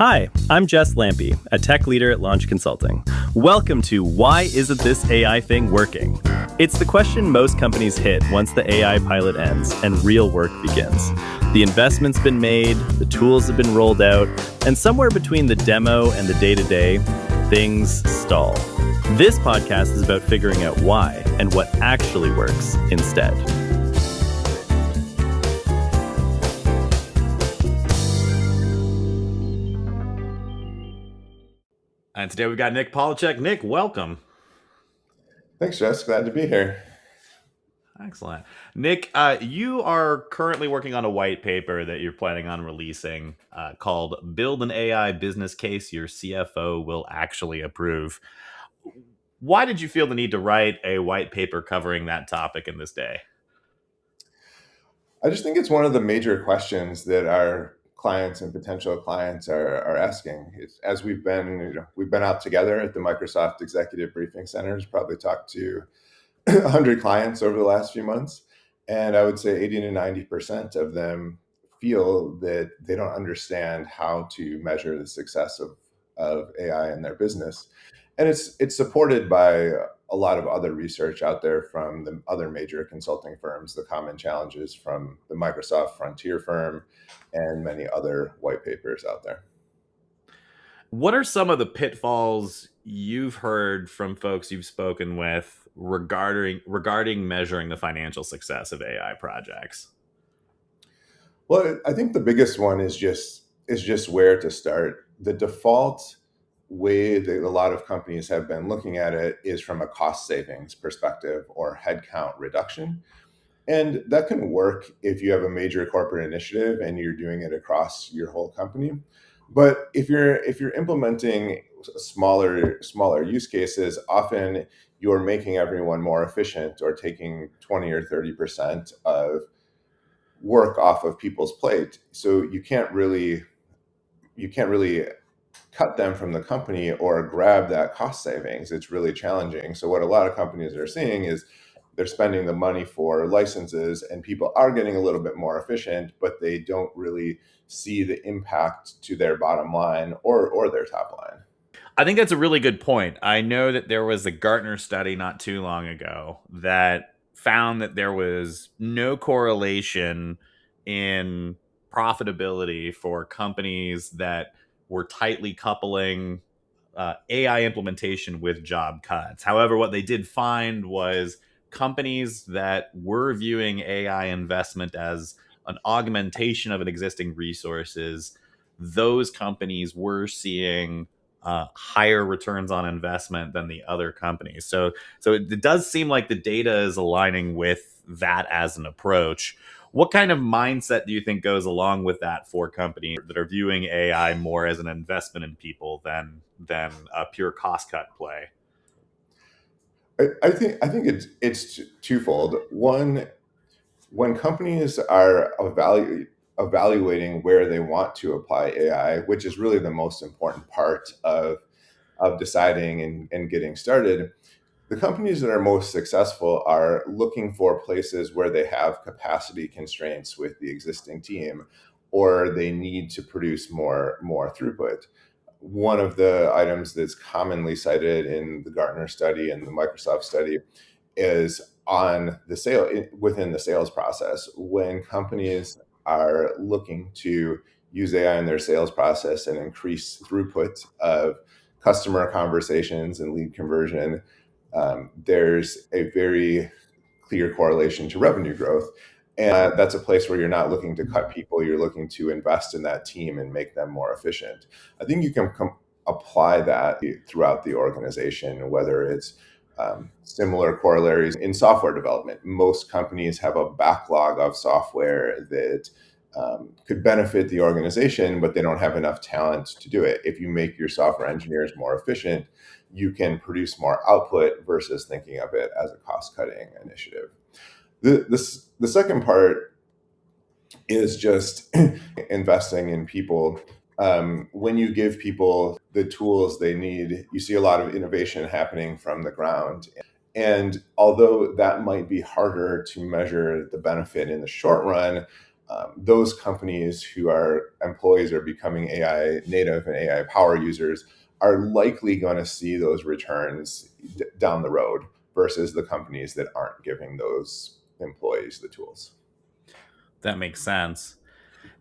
Hi, I'm Jess Lampe, a tech leader at Launch Consulting. Welcome to Why Isn't This AI Thing Working? It's the question most companies hit once the AI pilot ends and real work begins. The investment's been made, the tools have been rolled out, and somewhere between the demo and the day-to-day, things stall. This podcast is about figuring out why and what actually works instead. And today we've got Nick Polachek. Nick, welcome. Thanks, Jess. Glad to be here. Excellent. Nick, you are currently working on a white paper that you're planning on releasing called Build an AI Business Case Your CFO Will Actually Approve. Why did you feel the need to write a white paper covering that topic in this day? I just think it's one of the major questions that our clients and potential clients are asking. As we've been out together at the Microsoft Executive Briefing Centers, probably talked to 100 clients over the last few months, and I would say 80 to 90% of them feel that they don't understand how to measure the success of AI in their business. And it's supported by a lot of other research out there from the other major consulting firms, the common challenges from the Microsoft Frontier firm, and many other white papers out there. What are some of the pitfalls you've heard from folks you've spoken with regarding measuring the financial success of AI projects? Well, I think the biggest one is just where to start. The default way that a lot of companies have been looking at it is from a cost savings perspective or headcount reduction. And that can work if you have a major corporate initiative and you're doing it across your whole company. But if you're implementing smaller use cases, often you're making everyone more efficient or taking 20 or 30% of work off of people's plate. So you can't really cut them from the company or grab that cost savings. It's really challenging. So what a lot of companies are seeing is they're spending the money for licenses and people are getting a little bit more efficient, but they don't really see the impact to their bottom line or their top line. I think that's a really good point. I know that there was a Gartner study not too long ago that found that there was no correlation in profitability for companies that were tightly coupling AI implementation with job cuts. However, what they did find was companies that were viewing AI investment as an augmentation of an existing resources, those companies were seeing higher returns on investment than the other companies. So it does seem like the data is aligning with that as an approach. What kind of mindset do you think goes along with that for companies that are viewing AI more as an investment in people than a pure cost cut play? I think it's twofold. One, when companies are evaluating where they want to apply AI, which is really the most important part of deciding and getting started, the companies that are most successful are looking for places where they have capacity constraints with the existing team, or they need to produce more throughput. One of the items that's commonly cited in the Gartner study and the Microsoft study is on within the sales process. When companies are looking to use AI in their sales process and increase throughput of customer conversations and lead conversion, there's a very clear correlation to revenue growth. And that's a place where you're not looking to cut people, you're looking to invest in that team and make them more efficient. I think you can apply that throughout the organization, whether it's similar corollaries in software development. Most companies have a backlog of software that could benefit the organization, but they don't have enough talent to do it. If you make your software engineers more efficient, you can produce more output versus thinking of it as a cost-cutting initiative. The second part is just investing in people. When you give people the tools they need, you see a lot of innovation happening from the ground. And although that might be harder to measure the benefit in the short run, those companies who are employees are becoming AI native and AI power users are likely going to see those returns down the road versus the companies that aren't giving those employees the tools. That makes sense.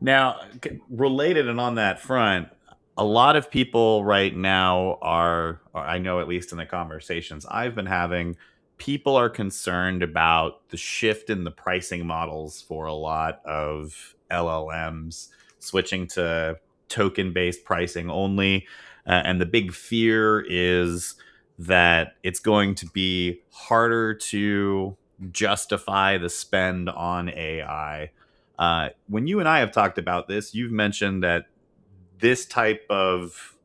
Now, related and on that front, a lot of people right now are, or I know at least in the conversations I've been having, people are concerned about the shift in the pricing models for a lot of LLMs, switching to token based pricing only. And the big fear is that it's going to be harder to justify the spend on AI. When you and I have talked about this, you've mentioned that this type of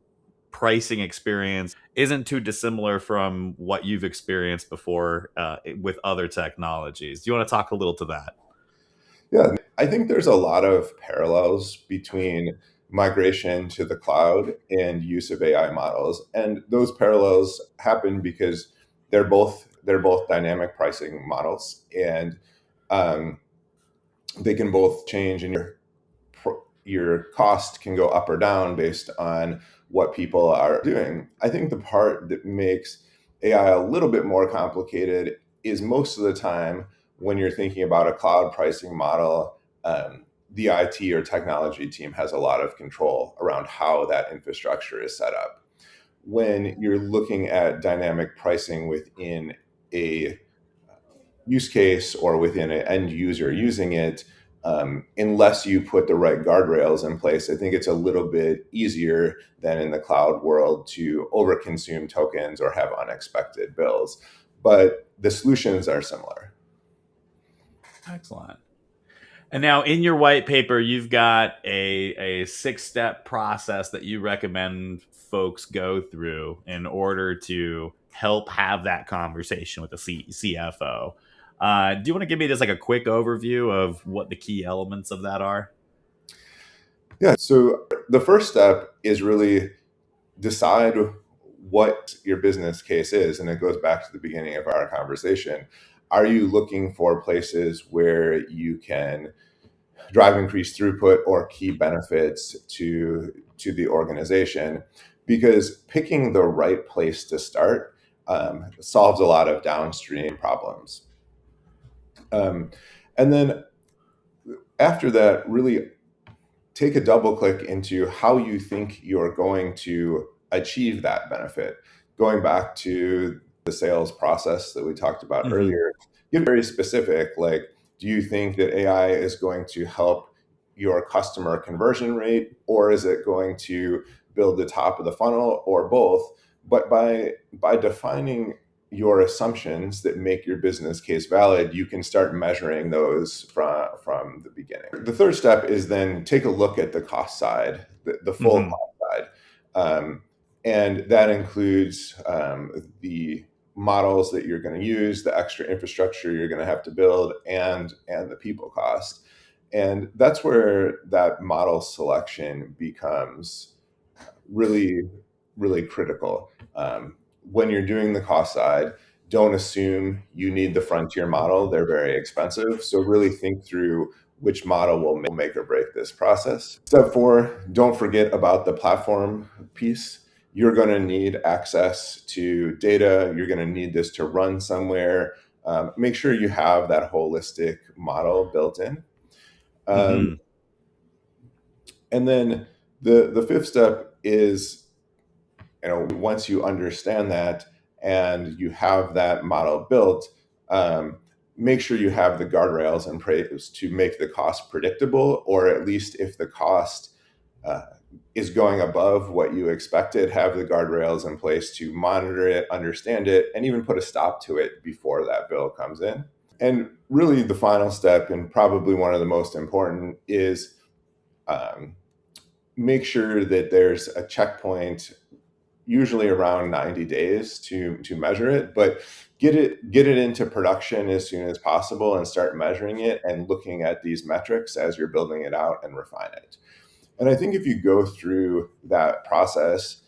pricing experience isn't too dissimilar from what you've experienced before with other technologies. Do you want to talk a little to that? Yeah, I think there's a lot of parallels between migration to the cloud and use of AI models, and those parallels happen because they're both dynamic pricing models, and um, they can both change, and your cost can go up or down based on what people are doing. I think the part that makes AI a little bit more complicated is most of the time when you're thinking about a cloud pricing model, the IT or technology team has a lot of control around how that infrastructure is set up. When you're looking at dynamic pricing within a use case or within an end user using it, unless you put the right guardrails in place, I think it's a little bit easier than in the cloud world to overconsume tokens or have unexpected bills. But the solutions are similar. Excellent. And now in your white paper, you've got a 6-step process that you recommend folks go through in order to help have that conversation with the CFO. Do you want to give me just like a quick overview of what the key elements of that are? Yeah. So the first step is really decide what your business case is. And it goes back to the beginning of our conversation. Are you looking for places where you can drive increased throughput or key benefits to the organization? Because picking the right place to start solves a lot of downstream problems. Um, and then after that, really take a double click into how you think you're going to achieve that benefit. Going back to the sales process that we talked about Mm-hmm. earlier, get very specific. Like, do you think that AI is going to help your customer conversion rate, or is it going to build the top of the funnel, or both? But by defining your assumptions that make your business case valid, you can start measuring those from the beginning. The third step is then take a look at the cost side, the full Mm-hmm. cost side. And that includes the models that you're going to use, the extra infrastructure you're going to have to build, and the people cost. And that's where that model selection becomes really, really critical. When you're doing the cost side, don't assume you need the frontier model. They're very expensive. So really think through which model will make or break this process. Step 4, don't forget about the platform piece. You're going to need access to data. You're going to need this to run somewhere. Make sure you have that holistic model built in. Um, Mm-hmm. and then the fifth step is, once you understand that and you have that model built, um, make sure you have the guardrails in place to make the cost predictable, or at least if the cost uh, is going above what you expected, have the guardrails in place to monitor it, understand it, and even put a stop to it before that bill comes in. And really, the final step, and probably one of the most important, is um, make sure that there's a checkpoint, usually around 90 days to measure it, but get it into production as soon as possible and start measuring it and looking at these metrics as you're building it out and refine it. And I think if you go through that process,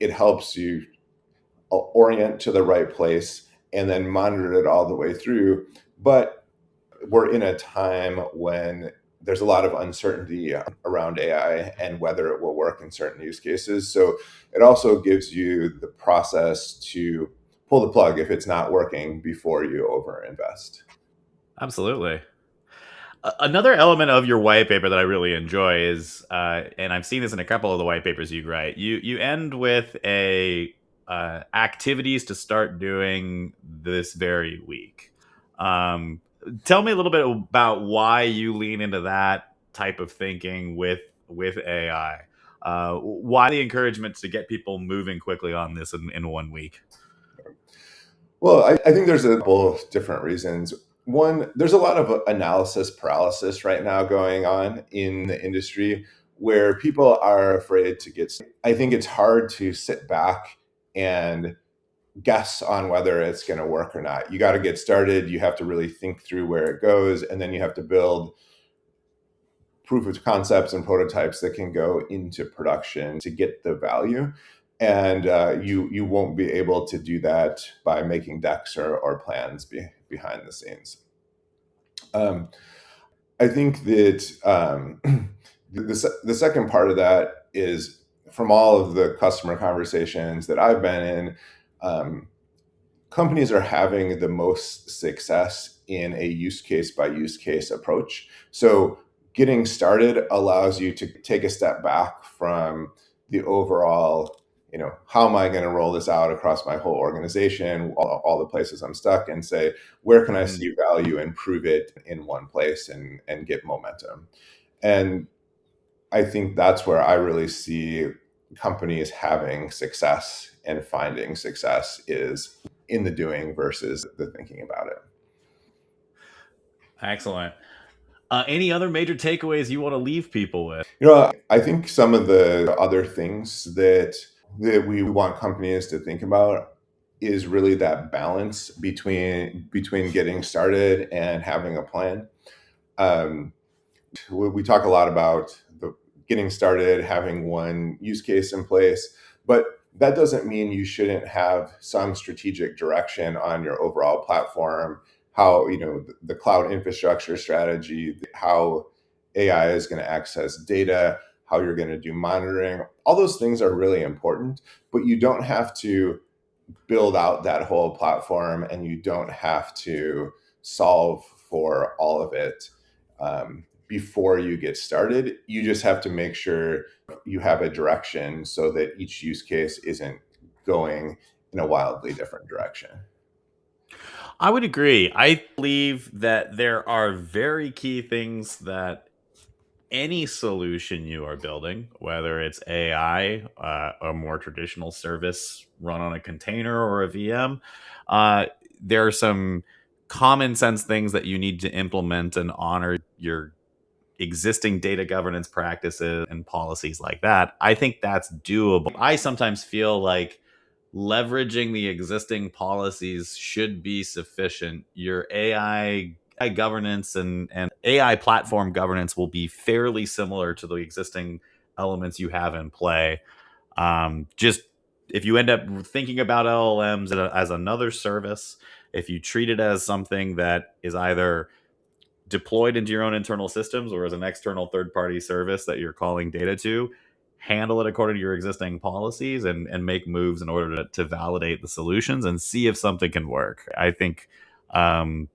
it helps you orient to the right place and then monitor it all the way through. But we're in a time when there's a lot of uncertainty around AI and whether it will work in certain use cases. So it also gives you the process to pull the plug if it's not working before you overinvest. Absolutely. Another element of your white paper that I really enjoy is, and I've seen this in a couple of the white papers you write. You end with a activities to start doing this very week. Tell me a little bit about why you lean into that type of thinking with AI. Why the encouragement to get people moving quickly on this in 1 week? Well, I think there's a couple of different reasons. One, there's a lot of analysis paralysis right now going on in the industry where people are afraid to get. I think it's hard to sit back and guess on whether it's going to work or not. You got to get started. You have to really think through where it goes, and then you have to build proof of concepts and prototypes that can go into production to get the value. And you won't be able to do that by making decks or plans behind the scenes. I think that the second part of that is from all of the customer conversations that I've been in, companies are having the most success in a use case by use case approach. So getting started allows you to take a step back from the overall, how am I going to roll this out across my whole organization, all the places I'm stuck, and say, where can I see value and prove it in one place and get momentum? And I think that's where I really see companies having success and finding success is in the doing versus the thinking about it. Excellent. Any other major takeaways you want to leave people with? I think some of the other things that we want companies to think about is really that balance between getting started and having a plan. We talk a lot about the getting started, having one use case in place, but that doesn't mean you shouldn't have some strategic direction on your overall platform, how, the cloud infrastructure strategy, how AI is going to access data, how you're going to do monitoring. All those things are really important, but you don't have to build out that whole platform and you don't have to solve for all of it before you get started. You just have to make sure you have a direction so that each use case isn't going in a wildly different direction. I would agree. I believe that there are very key things that any solution you are building, whether it's AI, a more traditional service run on a container or a VM, there are some common sense things that you need to implement and honor your existing data governance practices and policies like that. I think that's doable. I sometimes feel like leveraging the existing policies should be sufficient. Your AI governance and AI platform governance will be fairly similar to the existing elements you have in play. Just if you end up thinking about LLMs as another service, if you treat it as something that is either deployed into your own internal systems or as an external third-party service that you're calling data to, handle it according to your existing policies and make moves in order to validate the solutions and see if something can work. I think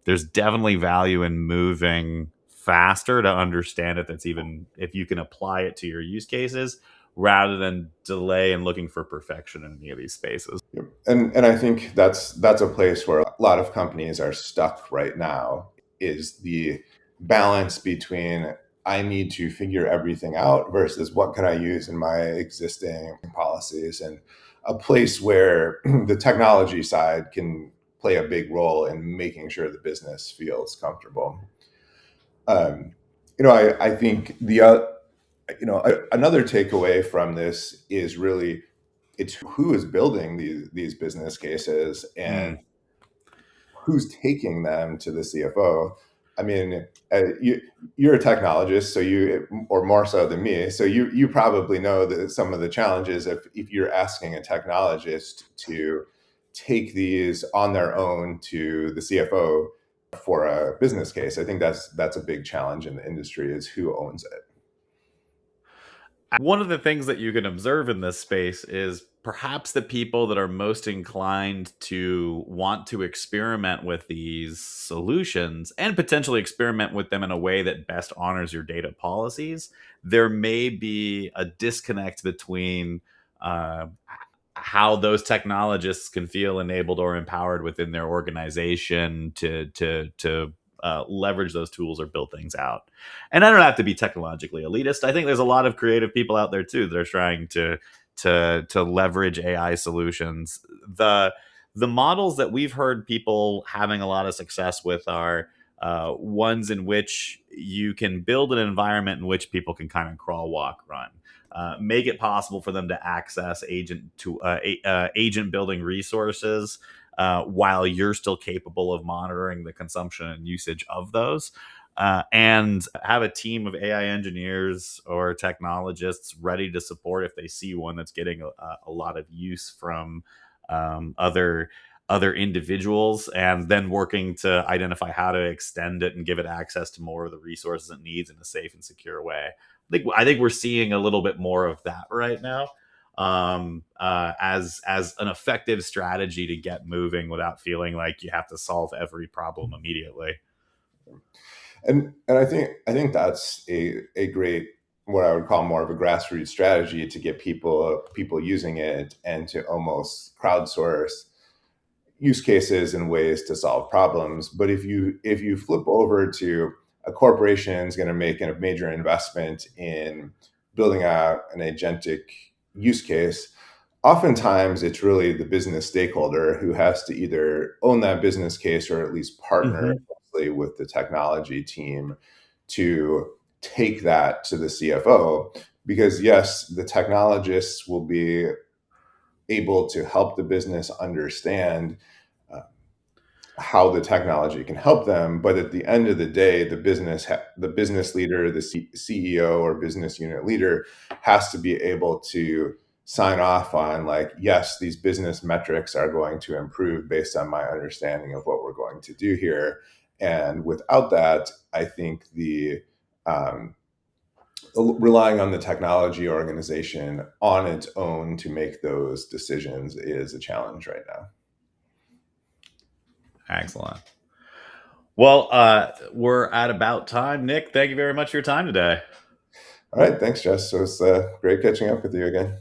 there's definitely value in moving faster to understand it. That's even if you can apply it to your use cases rather than delay and looking for perfection in any of these spaces. Yep. And I think that's a place where a lot of companies are stuck right now, is the balance between I need to figure everything out versus what can I use in my existing policies, and a place where the technology side can play a big role in making sure the business feels comfortable. I think another takeaway from this is really it's who is building these business cases and who's taking them to the CFO. I mean, you're a technologist, so or more so than me, so you probably know that some of the challenges if you're asking a technologist to take these on their own to the CFO, for a business case. I think that's a big challenge in the industry, is who owns it. One of the things that you can observe in this space is perhaps the people that are most inclined to want to experiment with these solutions and potentially experiment with them in a way that best honors your data policies. There may be a disconnect between how those technologists can feel enabled or empowered within their organization to leverage those tools or build things out. And I don't have to be technologically elitist. I think there's a lot of creative people out there too that are trying to leverage AI solutions. The models that we've heard people having a lot of success with are ones in which you can build an environment in which people can kind of crawl, walk, run. Make it possible for them to access agent building resources while you're still capable of monitoring the consumption and usage of those. And have a team of AI engineers or technologists ready to support if they see one that's getting a lot of use from other individuals, and then working to identify how to extend it and give it access to more of the resources it needs in a safe and secure way. I think we're seeing a little bit more of that right now, as an effective strategy to get moving without feeling like you have to solve every problem immediately. And I think that's a great, what I would call more of a grassroots strategy, to get people using it and to almost crowdsource use cases and ways to solve problems. But if you flip over to a corporation is going to make a major investment in building out an agentic use case, oftentimes it's really the business stakeholder who has to either own that business case or at least partner closely with the technology team to take that to the CFO. Because yes, the technologists will be able to help the business understand how the technology can help them, but at the end of the day, the business leader, the CEO or business unit leader, has to be able to sign off on, like, yes, these business metrics are going to improve based on my understanding of what we're going to do here. And without that, I think the relying on the technology organization on its own to make those decisions is a challenge right now. Excellent. Well, we're at about time. Nick, thank you very much for your time today. All right. Thanks, Jess. So it's great catching up with you again.